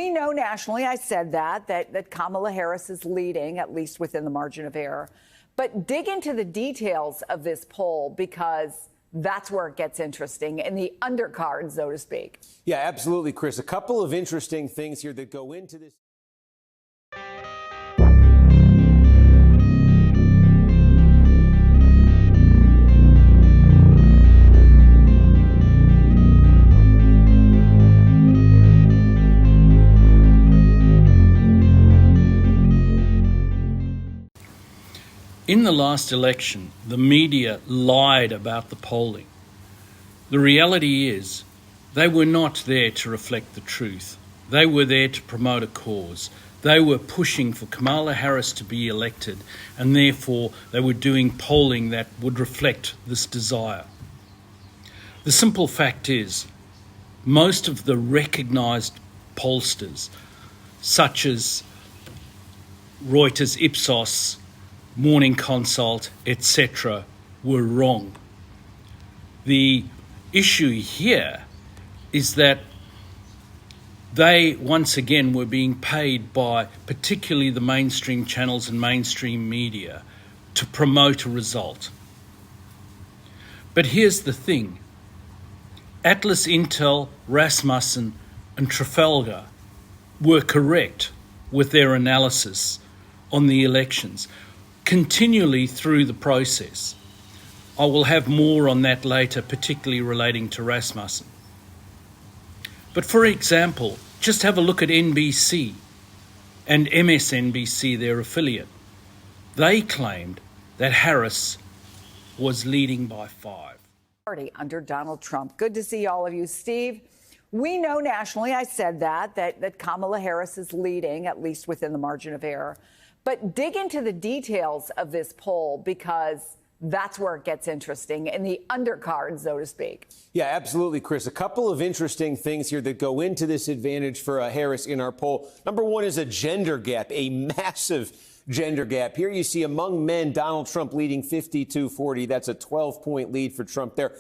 We know nationally, I said that Kamala Harris is leading, at least within the margin of error. But dig into the details of this poll, because that's where it gets interesting, in the undercard, so to speak. Yeah, absolutely, Chris. A couple of interesting things here that go into this. In the last election, the media lied about the polling. The reality is, they were not there to reflect the truth. They were there to promote a cause. They were pushing for Kamala Harris to be elected, and therefore they were doing polling that would reflect this desire. The simple fact is, most of the recognised pollsters, such as Reuters, Ipsos, Morning Consult, etc., were wrong. The issue here is that they once again were being paid by particularly the mainstream channels and mainstream media to promote a result. But here's the thing. Atlas, Intel, Rasmussen and Trafalgar were correct with their analysis on the elections continually through the process. I will have more on that later, particularly relating to Rasmussen. But for example, just have a look at NBC and MSNBC, their affiliate. They claimed that Harris was leading by 5. Party under Donald Trump. Good to see all of you. Steve, we know nationally, I said that Kamala Harris is leading, at least within the margin of error. But dig into the details of this poll, because that's where it gets interesting, in the undercard, so to speak. Yeah, absolutely, Chris. A couple of interesting things here that go into this advantage for Harris in our poll. Number one is a gender gap, a massive gender gap. Here you see among men, Donald Trump leading 52-40. That's a 12-point lead for Trump there.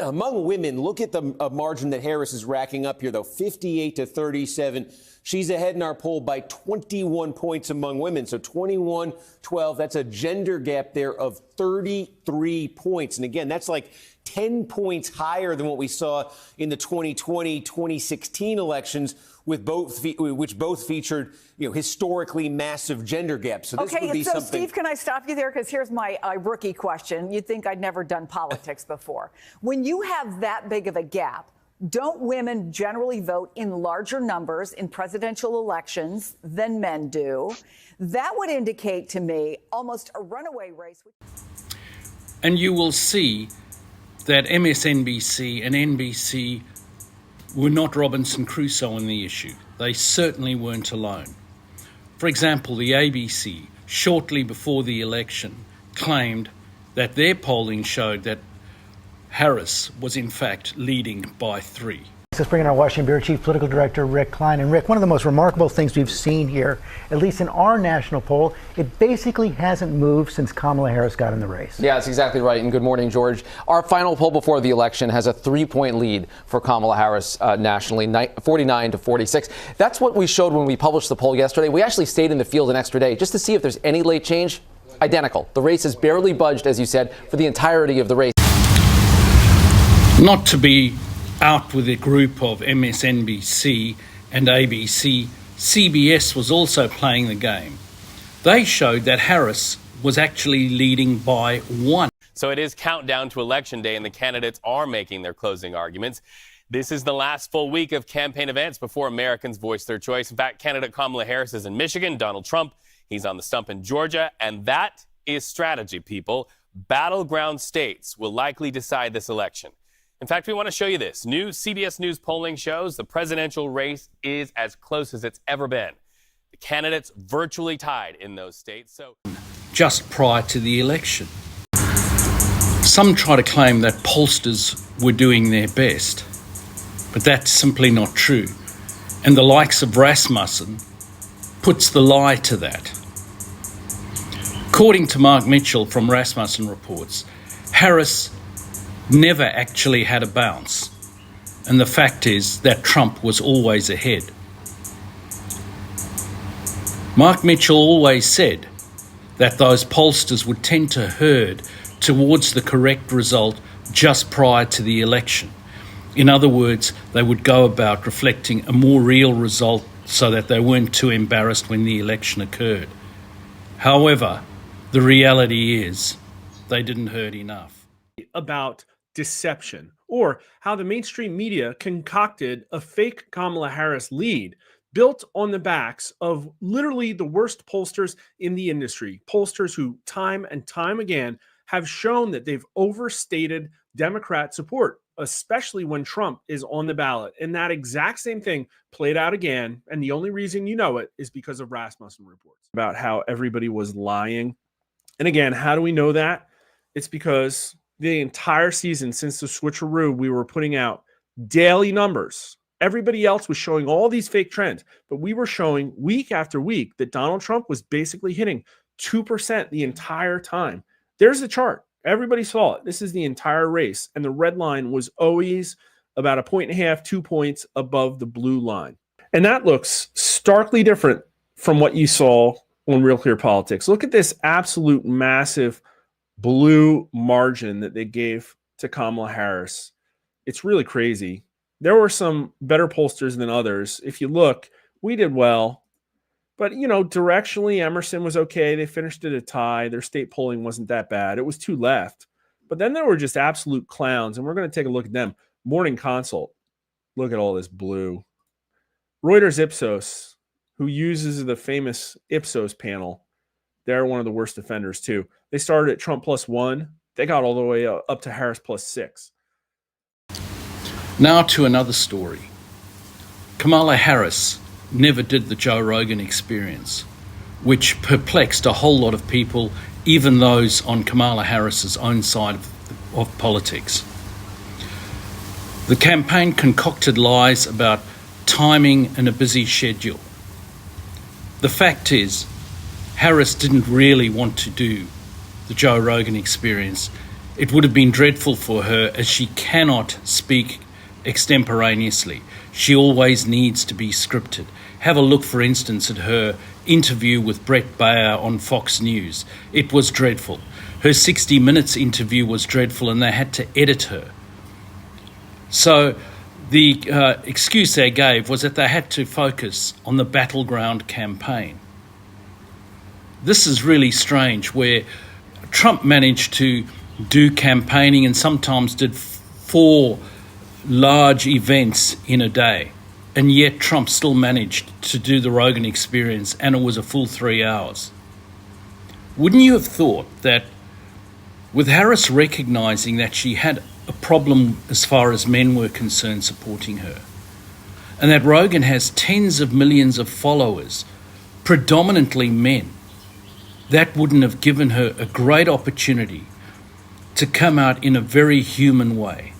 Among women, look at the margin that Harris is racking up here, though, 58-37. She's ahead in our poll by 21 points among women. So 21-12. That's a gender gap there of 33 points. And again, that's like 10 points higher than what we saw in the 2020-2016 elections, which both featured, historically massive gender gaps. So this would be something. Steve, can I stop you there? Because here's my rookie question. You'd think I'd never done politics before. When you have that big of a gap, don't women generally vote in larger numbers in presidential elections than men do? That would indicate to me almost a runaway race. And you will see that MSNBC and NBC were not Robinson Crusoe on the issue. They certainly weren't alone. For example, the ABC, shortly before the election, claimed that their polling showed that Harris was in fact leading by 3. Let's bring in our Washington Bureau Chief Political Director, Rick Klein. And Rick, one of the most remarkable things we've seen here, at least in our national poll, it basically hasn't moved since Kamala Harris got in the race. Yeah, that's exactly right. And good morning, George. Our final poll before the election has a 3-point lead for Kamala Harris nationally, 49-46. That's what we showed when we published the poll yesterday. We actually stayed in the field an extra day just to see if there's any late change. Identical. The race has barely budged, as you said, for the entirety of the race. Not to be out with a group of MSNBC and ABC, CBS was also playing the game. They showed that Harris was actually leading by 1. So it is countdown to Election Day, and the candidates are making their closing arguments. This is the last full week of campaign events before Americans voice their choice. In fact, candidate Kamala Harris is in Michigan. Donald Trump, he's on the stump in Georgia. And that is strategy, people. Battleground states will likely decide this election. In fact, we want to show you this. New CBS News polling shows the presidential race is as close as it's ever been. The candidates virtually tied in those states. Just prior to the election. Some try to claim that pollsters were doing their best, but that's simply not true. And the likes of Rasmussen puts the lie to that. According to Mark Mitchell from Rasmussen Reports, Harris never actually had a bounce. And the fact is that Trump was always ahead. Mark Mitchell always said that those pollsters would tend to herd towards the correct result just prior to the election. In other words, they would go about reflecting a more real result so that they weren't too embarrassed when the election occurred. However, the reality is they didn't herd enough. About deception, or how the mainstream media concocted a fake Kamala Harris lead built on the backs of literally the worst pollsters in the industry. Pollsters who time and time again have shown that they've overstated Democrat support, especially when Trump is on the ballot. And that exact same thing played out again. And the only reason you know it is because of Rasmussen reports about how everybody was lying. And again, how do we know that? It's because the entire season since the switcheroo, we were putting out daily numbers. Everybody else was showing all these fake trends, but we were showing week after week that Donald Trump was basically hitting 2% the entire time. There's the chart. Everybody saw it. This is the entire race. And the red line was always about 1.5 points, 2 points above the blue line. And that looks starkly different from what you saw on Real Clear Politics. Look at this absolute massive blue margin that they gave to Kamala Harris. It's really crazy. There were some better pollsters than others. If you look, we did well. But, you know, directionally, Emerson was okay. They finished at a tie. Their state polling wasn't that bad. It was two left. But then there were just absolute clowns, and we're going to take a look at them. Morning Consult. Look at all this blue. Reuters Ipsos, who uses the famous Ipsos panel. They're one of the worst offenders, too. They started at Trump +1. They got all the way up to Harris +6. Now to another story. Kamala Harris never did the Joe Rogan Experience, which perplexed a whole lot of people, even those on Kamala Harris's own side of politics. The campaign concocted lies about timing and a busy schedule. The fact is, Harris didn't really want to do the Joe Rogan Experience. It would have been dreadful for her, as she cannot speak extemporaneously. She always needs to be scripted. Have a look, for instance, at her interview with Brett Baer on Fox News. It was dreadful. Her 60 Minutes interview was dreadful, and they had to edit her. So the excuse they gave was that they had to focus on the battleground campaign. This is really strange, where Trump managed to do campaigning and sometimes did 4 large events in a day, and yet Trump still managed to do the Rogan Experience, and it was a full 3 hours. Wouldn't you have thought that with Harris recognising that she had a problem as far as men were concerned supporting her, and that Rogan has tens of millions of followers, predominantly men, that wouldn't have given her a great opportunity to come out in a very human way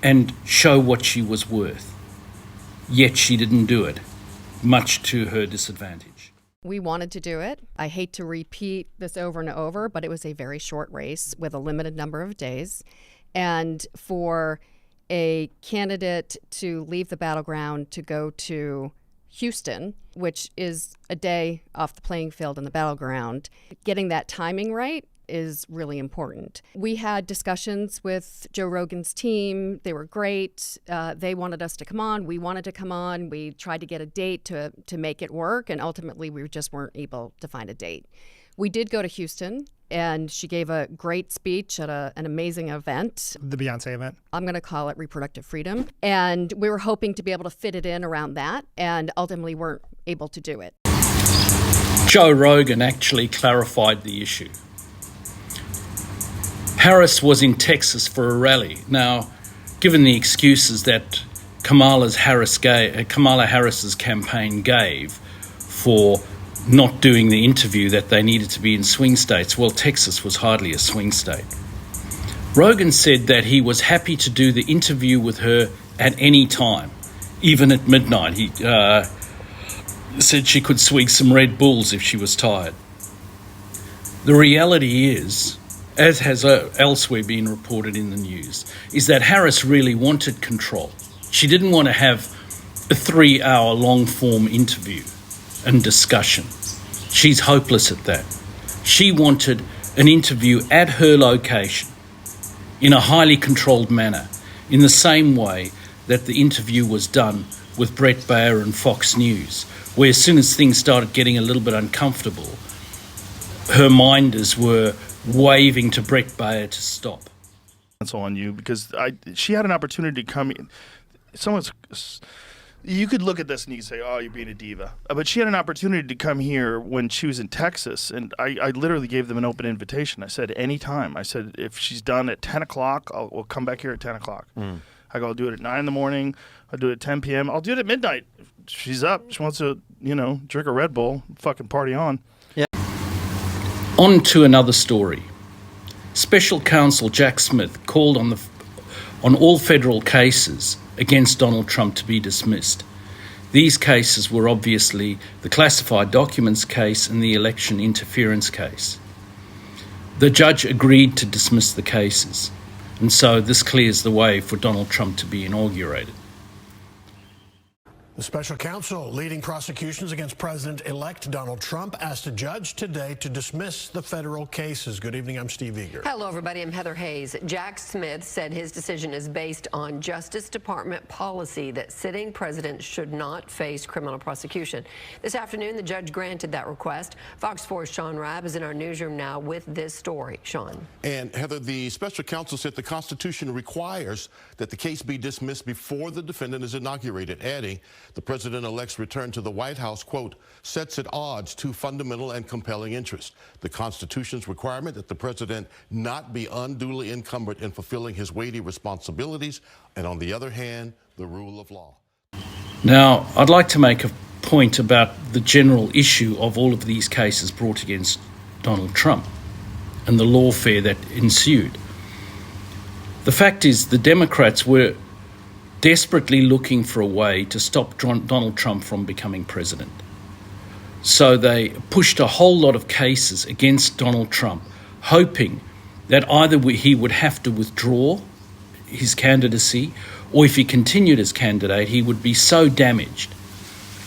and show what she was worth? Yet she didn't do it, much to her disadvantage. We wanted to do it. I hate to repeat this over and over, but it was a very short race with a limited number of days. And for a candidate to leave the battleground to go to Houston, which is a day off the playing field in the battleground, getting that timing right is really important. We had discussions with Joe Rogan's team. They were great. They wanted us to come on. We wanted to come on. We tried to get a date to make it work, and ultimately we just weren't able to find a date. We did go to Houston, and she gave a great speech at an amazing event. The Beyonce event. I'm going to call it Reproductive Freedom. And we were hoping to be able to fit it in around that, and ultimately weren't able to do it. Joe Rogan actually clarified the issue. Harris was in Texas for a rally. Now, given the excuses that Kamala Harris's campaign gave for not doing the interview, that they needed to be in swing states, well, Texas was hardly a swing state. Rogan said that he was happy to do the interview with her at any time, even at midnight. He said she could swig some Red Bulls if she was tired. The reality is, as has elsewhere been reported in the news, is that Harris really wanted control. She didn't want to have a 3-hour long-form interview and discussion. She's hopeless at that. She wanted an interview at her location in a highly controlled manner, in the same way that the interview was done with Brett Baier and Fox News, where as soon as things started getting a little bit uncomfortable, her minders were waving to Brett Baier to stop. On you because she had an opportunity to come in. You could look at this and you say, oh, you're being a diva. But she had an opportunity to come here when she was in Texas, and I literally gave them an open invitation. I said, anytime. I said, if she's done at 10 o'clock, we'll come back here at 10 o'clock. I go, I'll do it at 9 in the morning. I'll do it at 10 p.m. I'll do it at midnight. She's up. She wants to, drink a Red Bull, fucking party on. Yeah. On to another story. Special Counsel Jack Smith called on all federal cases against Donald Trump to be dismissed. These cases were obviously the classified documents case and the election interference case. The judge agreed to dismiss the cases, and so this clears the way for Donald Trump to be inaugurated. The special counsel leading prosecutions against President-elect Donald Trump asked a judge today to dismiss the federal cases. Good evening, I'm Steve Eager. Hello, everybody. I'm Heather Hayes. Jack Smith said his decision is based on Justice Department policy that sitting presidents should not face criminal prosecution. This afternoon, the judge granted that request. Fox 4's Sean Rabb is in our newsroom now with this story. Sean. And Heather, the special counsel said the Constitution requires that the case be dismissed before the defendant is inaugurated, adding, the president-elect's return to the White House, quote, sets at odds two fundamental and compelling interests. The Constitution's requirement that the president not be unduly encumbered in fulfilling his weighty responsibilities, and on the other hand, the rule of law. Now, I'd like to make a point about the general issue of all of these cases brought against Donald Trump and the lawfare that ensued. The fact is, the Democrats were desperately looking for a way to stop Donald Trump from becoming president. So they pushed a whole lot of cases against Donald Trump, hoping that either he would have to withdraw his candidacy, or if he continued as candidate, he would be so damaged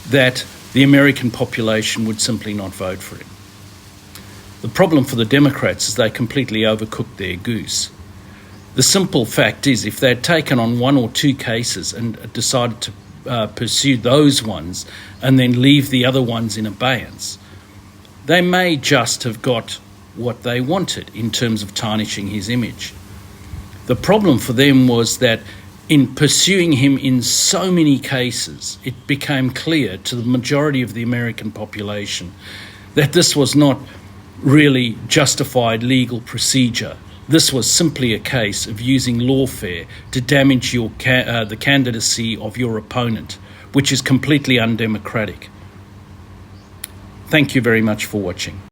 that the American population would simply not vote for him. The problem for the Democrats is they completely overcooked their goose. The simple fact is, if they'd taken on one or two cases and decided to pursue those ones and then leave the other ones in abeyance, they may just have got what they wanted in terms of tarnishing his image. The problem for them was that in pursuing him in so many cases, it became clear to the majority of the American population that this was not really justified legal procedure. This was simply a case of using lawfare to damage the candidacy of your opponent, which is completely undemocratic. Thank you very much for watching.